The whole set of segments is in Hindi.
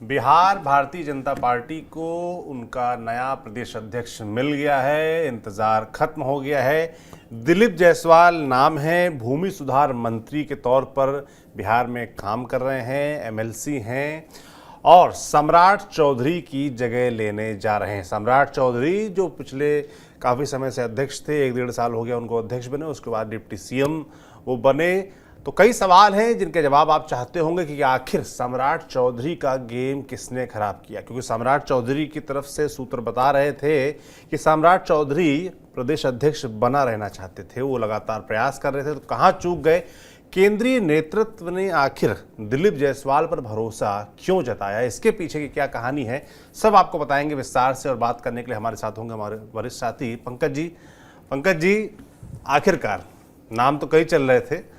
बिहार भारतीय जनता पार्टी को उनका नया प्रदेश अध्यक्ष मिल गया है। इंतजार खत्म हो गया है। दिलीप जायसवाल नाम है। भूमि सुधार मंत्री के तौर पर बिहार में काम कर रहे हैं, एमएलसी हैं और सम्राट चौधरी की जगह लेने जा रहे हैं। सम्राट चौधरी जो पिछले काफ़ी समय से अध्यक्ष थे, 1-1.5 साल हो गया उनको अध्यक्ष बने, उसके बाद डिप्टी सीएम वो बने। तो कई सवाल हैं जिनके जवाब आप चाहते होंगे कि आखिर सम्राट चौधरी का गेम किसने खराब किया, क्योंकि सम्राट चौधरी की तरफ से सूत्र बता रहे थे कि सम्राट चौधरी प्रदेश अध्यक्ष बना रहना चाहते थे, वो लगातार प्रयास कर रहे थे। तो कहाँ चूक गए? केंद्रीय नेतृत्व ने आखिर दिलीप जायसवाल पर भरोसा क्यों जताया, इसके पीछे की क्या कहानी है, सब आपको बताएंगे विस्तार से। और बात करने के लिए हमारे साथ होंगे हमारे वरिष्ठ साथी पंकज जी। पंकज जी, आखिरकार नाम तो कई चल रहे थे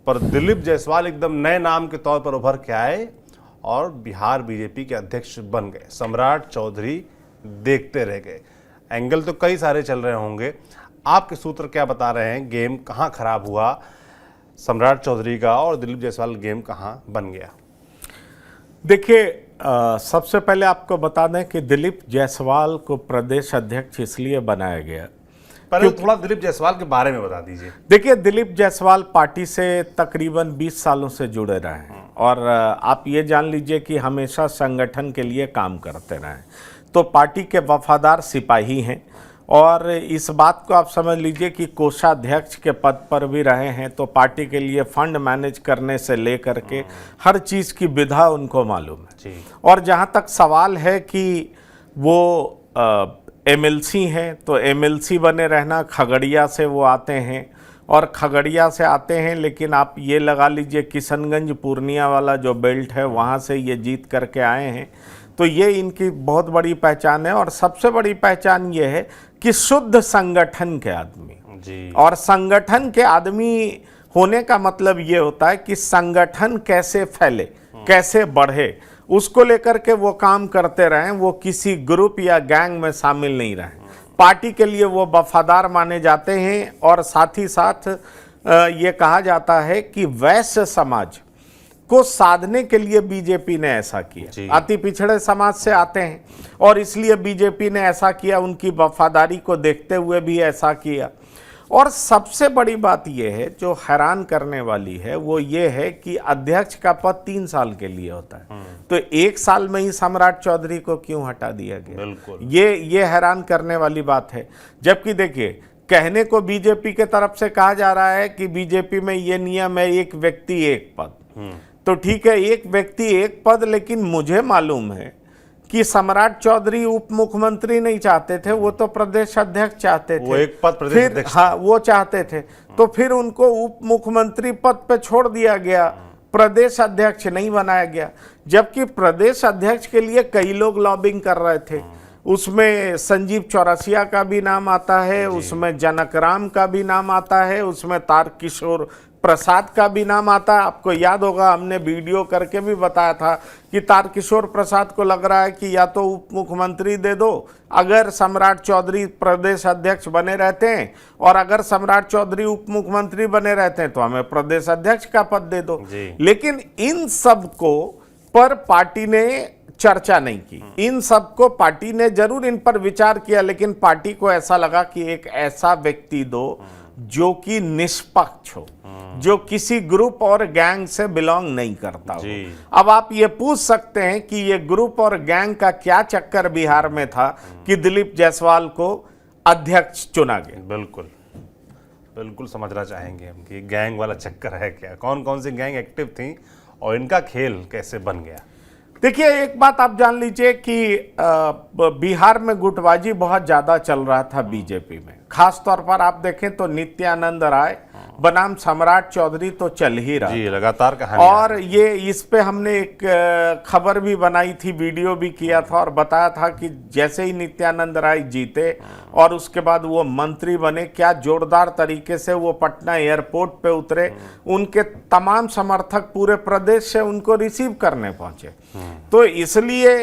पर दिलीप जायसवाल एकदम नए नाम के तौर पर उभर के आए और बिहार बीजेपी के अध्यक्ष बन गए। सम्राट चौधरी देखते रह गए। एंगल तो कई सारे चल रहे होंगे, आपके सूत्र क्या बता रहे हैं? गेम कहाँ खराब हुआ सम्राट चौधरी का और दिलीप जायसवाल गेम कहाँ बन गया? देखिए, सबसे पहले आपको बता दें कि दिलीप जायसवाल को प्रदेश अध्यक्ष इसलिए बनाया गया। पहले थोड़ा दिलीप जायसवाल के बारे में बता दीजिए। देखिए, दिलीप जायसवाल पार्टी से तकरीबन 20 सालों से जुड़े रहे हैं और आप ये जान लीजिए कि हमेशा संगठन के लिए काम करते रहे, तो पार्टी के वफादार सिपाही हैं। और इस बात को आप समझ लीजिए कि कोषाध्यक्ष के पद पर भी रहे हैं, तो पार्टी के लिए फंड मैनेज करने से लेकर के हर चीज़ की विधा उनको मालूम है। और जहाँ तक सवाल है कि वो एमएलसी हैं, तो एमएलसी बने रहना, खगड़िया से वो आते हैं और खगड़िया से आते हैं, लेकिन आप ये लगा लीजिए किशनगंज पूर्णिया वाला जो बेल्ट है वहाँ से ये जीत करके आए हैं। तो ये इनकी बहुत बड़ी पहचान है और सबसे बड़ी पहचान ये है कि शुद्ध संगठन के आदमी जी। और संगठन के आदमी होने का मतलब ये होता है कि संगठन कैसे फैले, कैसे बढ़े, उसको लेकर के वो काम करते रहें। वो किसी ग्रुप या गैंग में शामिल नहीं रहें। पार्टी के लिए वो वफादार माने जाते हैं और साथ ही साथ ये कहा जाता है कि वैश्य समाज को साधने के लिए बीजेपी ने ऐसा किया। अति पिछड़े समाज से आते हैं और इसलिए बीजेपी ने ऐसा किया, उनकी वफादारी को देखते हुए भी ऐसा किया। और सबसे बड़ी बात यह है जो हैरान करने वाली है वो ये है कि अध्यक्ष का पद 3 साल के लिए होता है, तो 1 साल में ही सम्राट चौधरी को क्यों हटा दिया गया? बिल्कुल, ये हैरान करने वाली बात है। जबकि देखिए, कहने को बीजेपी के तरफ से कहा जा रहा है कि बीजेपी में ये नियम है एक व्यक्ति एक पद, तो ठीक है, एक व्यक्ति एक पद, लेकिन मुझे मालूम है कि सम्राट चौधरी उप मुख्यमंत्री नहीं चाहते थे, वो तो प्रदेश अध्यक्ष चाहते थे। वो एक पद प्रदेश अध्यक्ष, हाँ, वो चाहते थे, तो फिर उनको उप मुख्यमंत्री पद पे छोड़ दिया गया, प्रदेश अध्यक्ष नहीं बनाया गया। जबकि प्रदेश अध्यक्ष के लिए कई लोग लॉबिंग कर रहे थे। उसमें संजीव चौरसिया का भी नाम आता है, उसमें जनकराम का भी नाम आता है, उसमें तारकिशोर प्रसाद का भी नाम आता है। आपको याद होगा, हमने वीडियो करके भी बताया था कि तारकिशोर प्रसाद को लग रहा है कि या तो उप मुख्यमंत्री दे दो अगर सम्राट चौधरी प्रदेश अध्यक्ष बने रहते हैं, और अगर सम्राट चौधरी उप मुख्यमंत्री बने रहते हैं तो हमें प्रदेश अध्यक्ष का पद दे दो। लेकिन इन सब को पर पार्टी ने चर्चा नहीं की। इन सबको पार्टी ने जरूर इन पर विचार किया, लेकिन पार्टी को ऐसा लगा कि एक ऐसा व्यक्ति दो जो कि निष्पक्ष हो, जो किसी ग्रुप और गैंग से बिलोंग नहीं करता हो। अब आप ये पूछ सकते हैं कि ये ग्रुप और गैंग का क्या चक्कर बिहार में था कि दिलीप जायसवाल को अध्यक्ष चुना गया? बिल्कुल बिल्कुल समझना चाहेंगे हम कि गैंग वाला चक्कर है क्या, कौन कौन सी गैंग एक्टिव थी और इनका खेल कैसे बन गया? देखिए, एक बात आप जान लीजिए कि बिहार में गुटबाजी बहुत ज्यादा चल रहा था बीजेपी में। खास तौर पर आप देखें तो नित्यानंद राय बनाम सम्राट चौधरी तो चल ही रहा जी, लगातार कहानी। और ये इस पे हमने एक खबर भी बनाई थी, वीडियो भी किया था और बताया था कि जैसे ही नित्यानंद राय जीते और उसके बाद वो मंत्री बने, क्या जोरदार तरीके से वो पटना एयरपोर्ट पे उतरे। उनके तमाम समर्थक पूरे प्रदेश से उनको रिसीव करने पहुंचे। तो इसलिए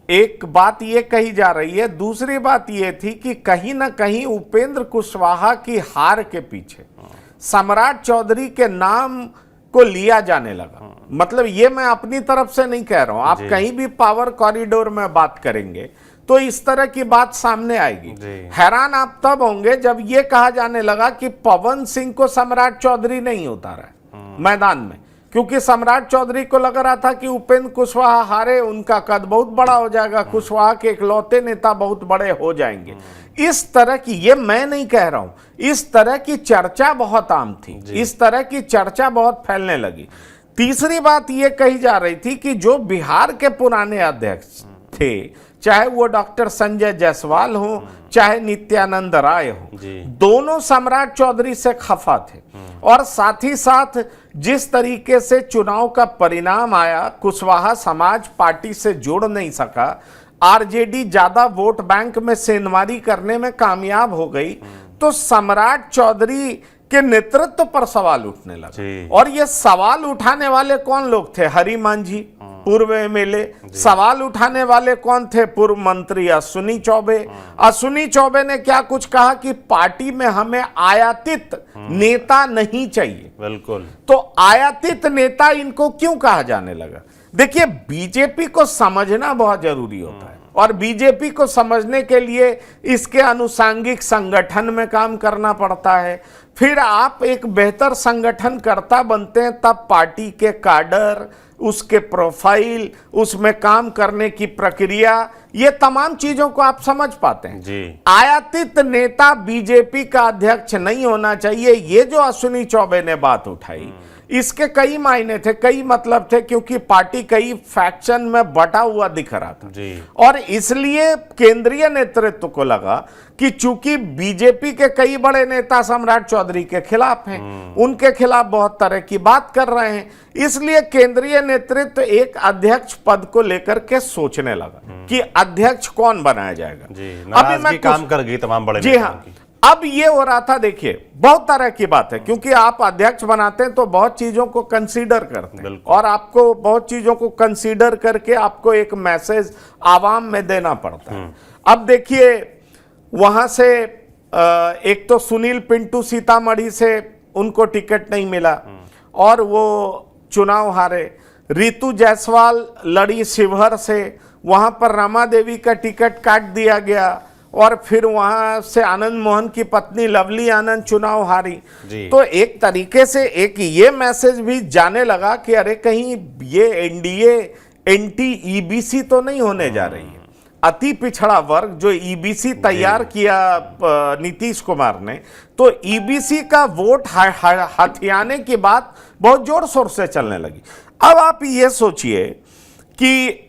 एक बात ये कही जा रही है। दूसरी बात ये थी कि कहीं ना कहीं उपेंद्र कुशवाहा की हार के पीछे सम्राट चौधरी के नाम को लिया जाने लगा। मतलब ये मैं अपनी तरफ से नहीं कह रहा हूं, आप कहीं भी पावर कॉरिडोर में बात करेंगे तो इस तरह की बात सामने आएगी। हैरान आप तब होंगे जब ये कहा जाने लगा कि पवन सिंह को सम्राट चौधरी नहीं उतारा है मैदान में, क्योंकि सम्राट चौधरी को लग रहा था कि उपेंद्र कुशवाहा हारे, उनका कद बहुत बड़ा हो जाएगा, कुशवाहा के इकलौते नेता बहुत बड़े हो जाएंगे। इस तरह की, ये मैं नहीं कह रहा हूं, इस तरह की चर्चा बहुत आम थी, इस तरह की चर्चा बहुत फैलने लगी। तीसरी बात यह कही जा रही थी कि जो बिहार के पुराने अध्यक्ष थे, चाहे वो डॉक्टर संजय जायसवाल हो, चाहे नित्यानंद राय हो, दोनों सम्राट चौधरी से खफा थे। और साथ ही साथ जिस तरीके से चुनाव का परिणाम आया, कुशवाहा समाज पार्टी से जुड़ नहीं सका, आरजेडी ज्यादा वोट बैंक में सेंधमारी करने में कामयाब हो गई, तो सम्राट चौधरी के नेतृत्व पर सवाल उठने लगा। और ये सवाल उठाने वाले कौन लोग थे? हरि मांझी, पूर्व एमएलए। सवाल उठाने वाले कौन थे? पूर्व मंत्री अश्विनी चौबे। अश्विनी चौबे ने क्या कुछ कहा कि पार्टी में हमें आयातित नेता नहीं चाहिए। बिल्कुल। तो आयातित नेता इनको क्यों कहा जाने लगा? देखिए, बीजेपी को समझना बहुत जरूरी होता है, और बीजेपी को समझने के लिए इसके अनुसांगिक संगठन में काम करना पड़ता है। फिर आप एक बेहतर संगठनकर्ता बनते हैं तब पार्टी के काडर, उसके प्रोफाइल, उसमें काम करने की प्रक्रिया, ये तमाम चीजों को आप समझ पाते हैं। आयातित नेता बीजेपी का अध्यक्ष नहीं होना चाहिए, ये जो अश्विनी चौबे ने बात उठाई, इसके कई मायने थे, कई मतलब थे, क्योंकि पार्टी कई फैक्शन में बटा हुआ दिख रहा था। और इसलिए केंद्रीय नेतृत्व को लगा कि चूंकि बीजेपी के कई बड़े नेता सम्राट चौधरी के खिलाफ हैं, उनके खिलाफ बहुत तरह की बात कर रहे हैं, इसलिए केंद्रीय नेतृत्व एक अध्यक्ष पद को लेकर के सोचने लगा कि अध्यक्ष कौन बनाया जाएगा। अभी मैं काम कर गई तमाम बड़े। जी हाँ, अब ये हो रहा था, देखिए बहुत तरह की बात है, क्योंकि आप अध्यक्ष बनाते हैं तो बहुत चीजों को कंसीडर करते हैं, और आपको बहुत चीजों को कंसीडर करके आपको एक मैसेज आवाम में देना पड़ता है। अब देखिए, वहां से एक तो सुनील पिंटू सीतामढ़ी से उनको टिकट नहीं मिला और वो चुनाव हारे। रितु जायसवाल लड़ी शिवहर से, वहां पर रमा देवी का टिकट काट दिया गया, और फिर वहां से आनंद मोहन की पत्नी लवली आनंद चुनाव हारी। तो एक तरीके से एक ये मैसेज भी जाने लगा कि अरे कहीं ये एनडीए एंटी ईबीसी तो नहीं होने जा रही है। अति पिछड़ा वर्ग जो ईबीसी तैयार किया नीतीश कुमार ने, तो ईबीसी का वोट हथियाने की बात बहुत जोर शोर से चलने लगी। अब आप ये सोचिए कि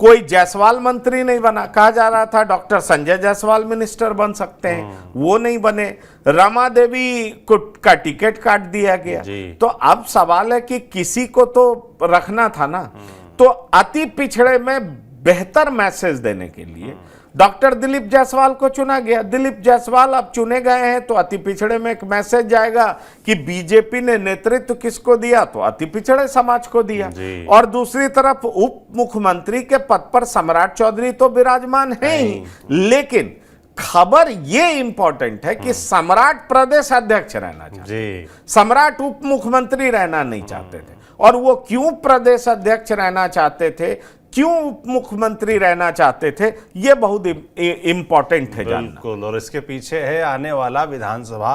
कोई जायसवाल मंत्री नहीं बना, कहा जा रहा था डॉक्टर संजय जायसवाल मिनिस्टर बन सकते हैं, वो नहीं बने। रमा देवी को का टिकट काट दिया गया। तो अब सवाल है कि किसी को तो रखना था ना। तो अति पिछड़े में बेहतर मैसेज देने के लिए डॉक्टर दिलीप जायसवाल को चुना गया। दिलीप जायसवाल अब चुने गए हैं तो अति पिछड़े में एक मैसेज जाएगा कि बीजेपी ने नेतृत्व किसको दिया, तो अति पिछड़े समाज को दिया। और दूसरी तरफ उप मुख्यमंत्री के पद पर सम्राट चौधरी तो विराजमान है ही, लेकिन खबर ये इंपॉर्टेंट है कि सम्राट प्रदेश अध्यक्ष रहना चाहते, सम्राट उप मुख्यमंत्री रहना नहीं चाहते थे। और वो क्यों प्रदेश अध्यक्ष रहना चाहते थे, क्यों उप मुख्यमंत्री रहना चाहते थे, ये बहुत इंपॉर्टेंट है जानना। बिल्कुल, और इसके पीछे है आने वाला विधानसभा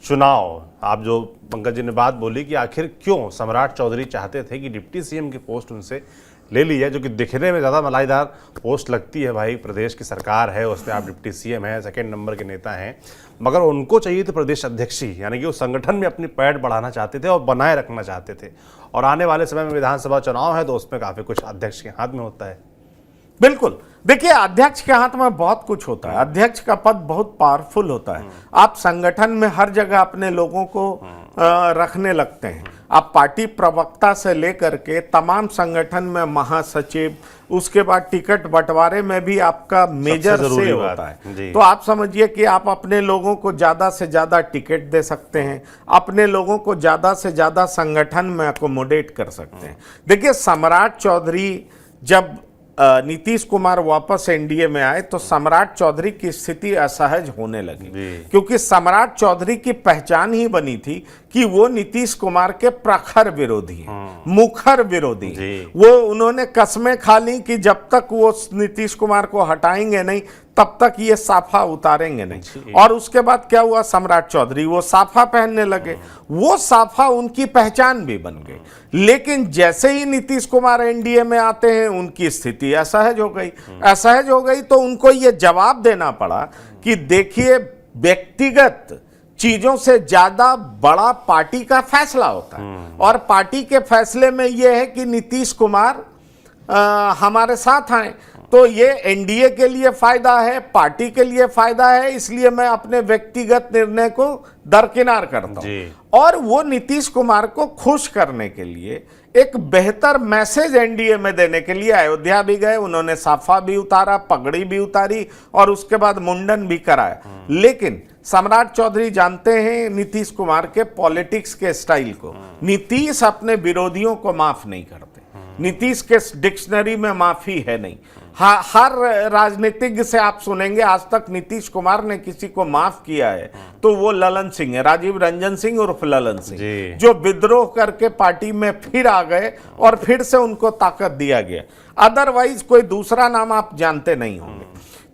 चुनाव। आप जो पंकज जी ने बात बोली कि आखिर क्यों सम्राट चौधरी चाहते थे कि डिप्टी सीएम की पोस्ट उनसे ले ली है, जो कि दिखने में ज़्यादा मलाईदार पोस्ट लगती है। भाई, प्रदेश की सरकार है, उसमें आप डिप्टी सीएम हैं, सेकंड नंबर के नेता हैं, मगर उनको चाहिए थे प्रदेश अध्यक्ष ही, यानी कि वो संगठन में अपनी पैठ बढ़ाना चाहते थे और बनाए रखना चाहते थे। और आने वाले समय में विधानसभा चुनाव है तो उसमें काफ़ी कुछ अध्यक्ष के हाथ में होता है। बिल्कुल, देखिए अध्यक्ष के हाथ में बहुत कुछ होता है, अध्यक्ष का पद बहुत पावरफुल होता है। आप संगठन में हर जगह अपने लोगों को रखने लगते हैं। आप पार्टी प्रवक्ता से लेकर के तमाम संगठन में महासचिव, उसके बाद टिकट बंटवारे में भी आपका मेजर से होता है। तो आप समझिए कि आप अपने लोगों को ज्यादा से ज्यादा टिकट दे सकते हैं, अपने लोगों को ज्यादा से ज्यादा संगठन में अकोमोडेट कर सकते हैं। देखिए, सम्राट चौधरी जब नीतीश कुमार वापस एनडीए में आए तो सम्राट चौधरी की स्थिति असहज होने लगी, जी। क्योंकि सम्राट चौधरी की पहचान ही बनी थी कि वो नीतीश कुमार के प्रखर विरोधी हैं, मुखर विरोधी हैं। जी। वो उन्होंने कस्में खा ली कि जब तक वो नीतीश कुमार को हटाएंगे नहीं तब तक ये साफा उतारेंगे नहीं। और उसके बाद क्या हुआ, सम्राट चौधरी वो साफा पहनने लगे, वो साफा उनकी पहचान भी बन गई। लेकिन जैसे ही नीतीश कुमार एनडीए में आते हैं उनकी स्थिति असहज हो गई। असहज हो गई तो उनको ये जवाब देना पड़ा कि देखिए, व्यक्तिगत चीजों से ज्यादा बड़ा पार्टी का फैसला होता है, और पार्टी के फैसले में यह है कि नीतीश कुमार हमारे साथ आए तो ये एनडीए के लिए फायदा है, पार्टी के लिए फायदा है, इसलिए मैं अपने व्यक्तिगत निर्णय को दरकिनार करता हूं। और वो नीतीश कुमार को खुश करने के लिए एक बेहतर मैसेज एनडीए में देने के लिए अयोध्या भी गए, उन्होंने साफा भी उतारा, पगड़ी भी उतारी और उसके बाद मुंडन भी कराया। लेकिन सम्राट चौधरी जानते हैं नीतीश कुमार के पॉलिटिक्स के स्टाइल को। नीतीश अपने विरोधियों को माफ नहीं करते, नीतीश के डिक्शनरी में माफी है नहीं। हर राजनीतिज्ञ से आप सुनेंगे आज तक नीतीश कुमार ने किसी को माफ किया है तो वो ललन सिंह है, राजीव रंजन सिंह उर्फ ललन सिंह, जो विद्रोह करके पार्टी में फिर आ गए और फिर से उनको ताकत दिया गया। अदरवाइज कोई दूसरा नाम आप जानते नहीं होंगे।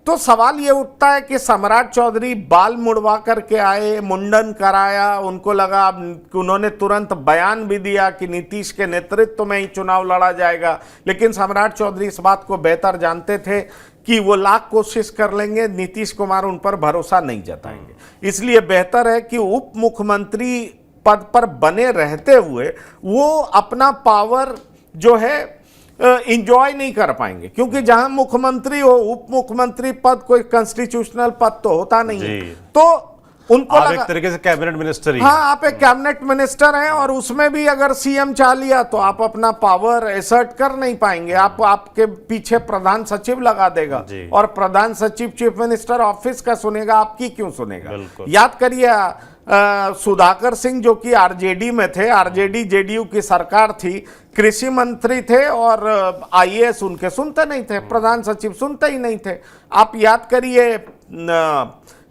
तो सवाल ये उठता है कि सम्राट चौधरी बाल मुड़वा करके आए, मुंडन कराया, उनको लगा, उन्होंने तुरंत बयान भी दिया कि नीतीश के नेतृत्व में ही चुनाव लड़ा जाएगा। लेकिन सम्राट चौधरी इस बात को बेहतर जानते थे कि वो लाख कोशिश कर लेंगे, नीतीश कुमार उन पर भरोसा नहीं जताएंगे। इसलिए बेहतर है कि उप मुख्यमंत्री पद पर बने रहते हुए वो अपना पावर जो है इंजॉय नहीं कर पाएंगे, क्योंकि जहां मुख्यमंत्री हो, उप मुख्यमंत्री पद कोई कॉन्स्टिट्यूशनल पद तो होता नहीं है। तो उनको आप एक तरीके से कैबिनेट मिनिस्टर ही, हाँ, आप एक कैबिनेट मिनिस्टर हैं और उसमें भी अगर सीएम चाह लिया तो आप अपना पावर एसर्ट कर नहीं पाएंगे। आपके पीछे प्रधान सचिव लगा देगा और प्रधान सचिव चीफ मिनिस्टर ऑफिस का सुनेगा, आपकी क्यों सुनेगा। याद करिए सुधाकर सिंह जो कि आरजेडी में थे, आरजेडी जेडीयू की सरकार थी, कृषि मंत्री थे और आईएएस उनके सुनते नहीं थे, प्रधान सचिव सुनते ही नहीं थे। आप याद करिए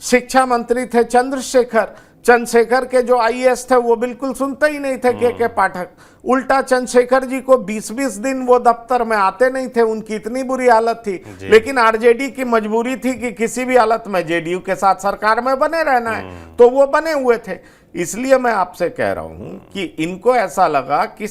शिक्षा मंत्री थे चंद्रशेखर के जो आईएएस थे वो बिल्कुल सुनते ही नहीं थे के पाठक। उल्टा चंद्रशेखर जी को 20-20 दिन वो दफ्तर में आते नहीं थे, उनकी इतनी बुरी हालत थी। लेकिन आरजेडी की मजबूरी थी कि किसी भी हालत में जेडीयू के साथ सरकार में बने रहना है, तो वो बने हुए थे। इसलिए मैं आपसे कह रहा हूं कि इनको ऐसा लगा कि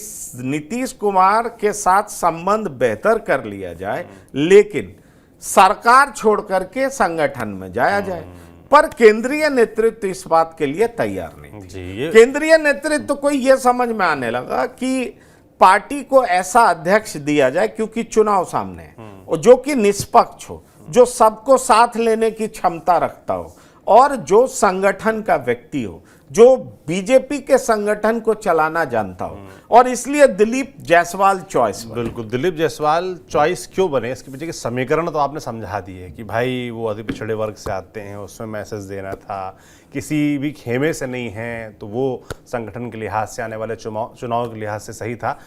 नीतीश कुमार के साथ संबंध बेहतर कर लिया जाए, लेकिन सरकार छोड़ करके संगठन में जाया जाए। पर केंद्रीय नेतृत्व इस बात के लिए तैयार नहीं थी। केंद्रीय नेतृत्व को यह समझ में आने लगा कि पार्टी को ऐसा अध्यक्ष दिया जाए, क्योंकि चुनाव सामने है, और जो कि निष्पक्ष हो, जो सबको साथ लेने की क्षमता रखता हो और जो संगठन का व्यक्ति हो, जो बीजेपी के संगठन को चलाना जानता हो। और इसलिए दिलीप जायसवाल चॉइस बने। बिल्कुल, दिलीप जायसवाल चॉइस क्यों बने, इसके पीछे के समीकरण तो आपने समझा दिए कि भाई वो अति पिछड़े वर्ग से आते हैं, उसमें मैसेज देना था, किसी भी खेमे से नहीं है, तो वो संगठन के लिहाज से, आने वाले चुनाव के लिहाज से सही था।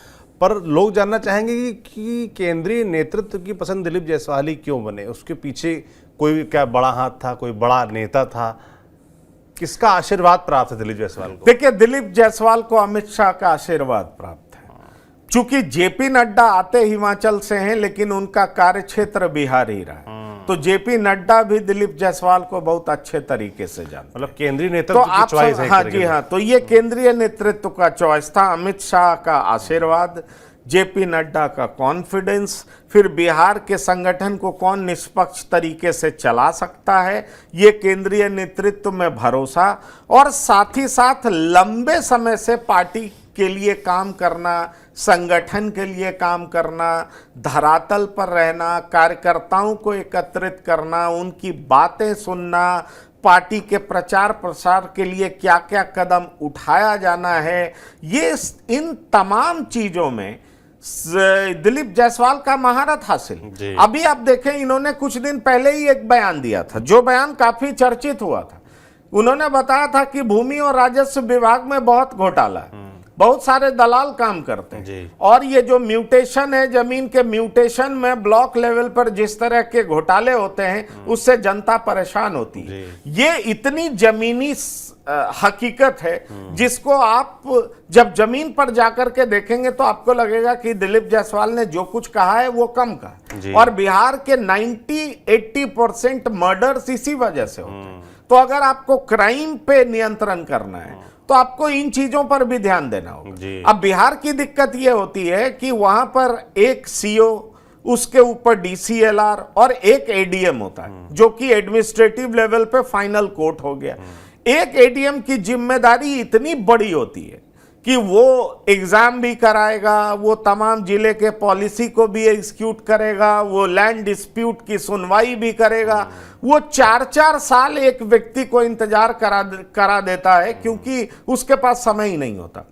पर लोग जानना चाहेंगे कि केंद्रीय नेतृत्व की पसंद दिलीप जायसवाल ही क्यों बने, उसके पीछे कोई क्या बड़ा हाथ था, कोई बड़ा नेता था, किसका आशीर्वाद प्राप्त है दिलीप जायसवाल को? देखिए, दिलीप जायसवाल को अमित शाह का आशीर्वाद प्राप्त है। चूंकि जेपी नड्डा आते हिमाचल से हैं, लेकिन उनका कार्यक्षेत्र बिहार ही रहा है, तो जेपी नड्डा भी दिलीप जायसवाल को बहुत अच्छे तरीके से जानते, मतलब केंद्रीय नेतृत्व की चॉइस है। हाँ जी हाँ, तो ये केंद्रीय नेतृत्व का चॉइस था। अमित शाह का आशीर्वाद, जेपी नड्डा का कॉन्फिडेंस, फिर बिहार के संगठन को कौन निष्पक्ष तरीके से चला सकता है, ये केंद्रीय नेतृत्व में भरोसा, और साथ ही साथ लंबे समय से पार्टी के लिए काम करना, संगठन के लिए काम करना, धरातल पर रहना, कार्यकर्ताओं को एकत्रित करना, उनकी बातें सुनना, पार्टी के प्रचार प्रसार के लिए क्या क्या कदम उठाया जाना है, ये इन तमाम चीजों में दिलीप जायसवाल का महारत हासिल। अभी आप देखें, इन्होंने कुछ दिन पहले ही एक बयान दिया था, जो बयान काफी चर्चित हुआ था। उन्होंने बताया था कि भूमि और राजस्व विभाग में बहुत घोटाला है, बहुत सारे दलाल काम करते हैं। जी। और ये जो म्यूटेशन है, जमीन के म्यूटेशन में ब्लॉक लेवल पर जिस तरह के घोटाले होते हैं उससे जनता परेशान होती है। ये इतनी जमीनी हकीकत है जिसको आप जब जमीन पर जाकर के देखेंगे तो आपको लगेगा कि दिलीप जायसवाल ने जो कुछ कहा है वो कम कहा। और बिहार के 90-80% मर्डर्स इसी वजह से होते हैं। तो अगर आपको क्राइम पे नियंत्रण करना है तो आपको इन चीजों पर भी ध्यान देना होगा। अब बिहार की दिक्कत यह होती है कि वहां पर एक सीओ, उसके ऊपर डीसीएलआर और एक एडीएम होता है जो कि एडमिनिस्ट्रेटिव लेवल पे फाइनल कोर्ट हो गया। एक एडीएम की जिम्मेदारी इतनी बड़ी होती है कि वो एग्जाम भी कराएगा, वो तमाम जिले के पॉलिसी को भी एग्जीक्यूट करेगा, वो लैंड डिस्प्यूट की सुनवाई भी करेगा। वो 4-4 साल एक व्यक्ति को इंतजार करा देता है क्योंकि उसके पास समय ही नहीं होता।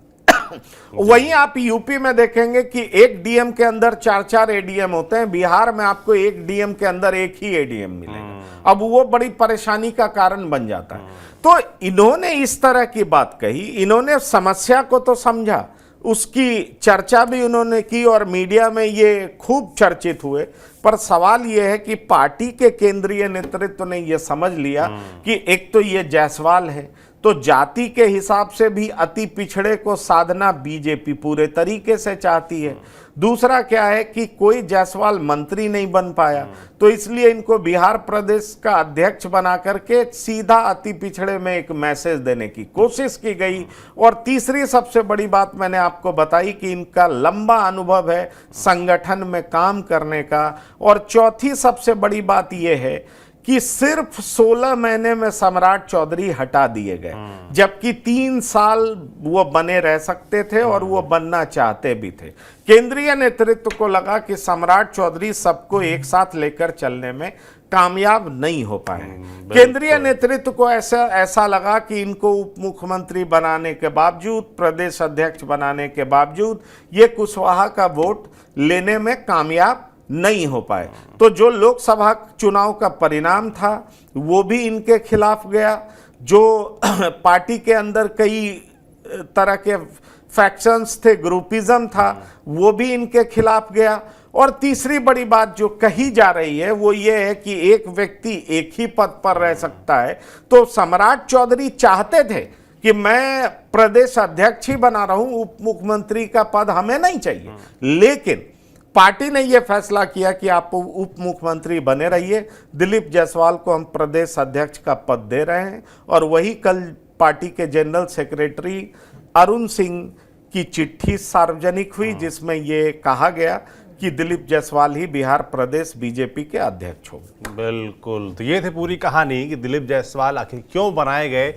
वहीं आप यूपी में देखेंगे कि एक डीएम के अंदर 4-4 एडीएम होते हैं। बिहार में आपको एक डीएम के अंदर एक ही एडीएम मिलेगा। अब वो बड़ी परेशानी का कारण बन जाता है। तो इन्होंने इस तरह की बात कही, इन्होंने समस्या को तो समझा, उसकी चर्चा भी उन्होंने की और मीडिया में ये खूब चर्चित हुए। पर सवाल ये है कि पार्टी के केंद्रीय नेतृत्व ने ये समझ लिया कि एक तो ये जायसवाल है, तो जाति के हिसाब से भी अति पिछड़े को साधना बीजेपी पूरे तरीके से चाहती है। दूसरा क्या है कि कोई जायसवाल मंत्री नहीं बन पाया, तो इसलिए इनको बिहार प्रदेश का अध्यक्ष बना करके सीधा अति पिछड़े में एक मैसेज देने की कोशिश की गई। और तीसरी सबसे बड़ी बात मैंने आपको बताई कि इनका लंबा अनुभव है संगठन में काम करने का। और चौथी सबसे बड़ी बात यह है कि सिर्फ 16 महीने में सम्राट चौधरी हटा दिए गए, जबकि 3 साल वो बने रह सकते थे और वो बनना चाहते भी थे। केंद्रीय नेतृत्व को लगा कि सम्राट चौधरी सबको एक साथ लेकर चलने में कामयाब नहीं हो पाए। केंद्रीय नेतृत्व को ऐसा लगा कि इनको उप मुख्यमंत्री बनाने के बावजूद, प्रदेश अध्यक्ष बनाने के बावजूद ये कुशवाहा का वोट लेने में कामयाब नहीं हो पाए। तो जो लोकसभा चुनाव का परिणाम था वो भी इनके खिलाफ गया। जो पार्टी के अंदर कई तरह के फैक्शंस थे, ग्रुपिज्म था, वो भी इनके खिलाफ गया। और तीसरी बड़ी बात जो कही जा रही है वो ये है कि एक व्यक्ति एक ही पद पर रह सकता है। तो सम्राट चौधरी चाहते थे कि मैं प्रदेश अध्यक्ष ही बना रहूं, उप मुख्यमंत्री का पद हमें नहीं चाहिए। लेकिन पार्टी ने यह फैसला किया कि आप उप मुख्यमंत्री बने रहिए, दिलीप जायसवाल को हम प्रदेश अध्यक्ष का पद दे रहे हैं। और वही कल पार्टी के जनरल सेक्रेटरी अरुण सिंह की चिट्ठी सार्वजनिक हुई जिसमें यह कहा गया कि दिलीप जायसवाल ही बिहार प्रदेश बीजेपी के अध्यक्ष होंगे। बिल्कुल, तो ये थी पूरी कहानी कि दिलीप जायसवाल आखिर क्यों बनाए गए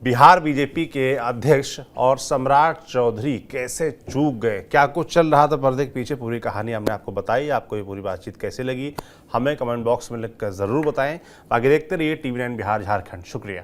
बिहार बीजेपी के अध्यक्ष और सम्राट चौधरी कैसे चूक गए, क्या कुछ चल रहा था पर्दे के पीछे। पूरी कहानी हमने आपको बताई। आपको ये पूरी बातचीत कैसे लगी हमें कमेंट बॉक्स में लिखकर ज़रूर बताएं। आगे देखते रहिए TV9 बिहार झारखंड। शुक्रिया।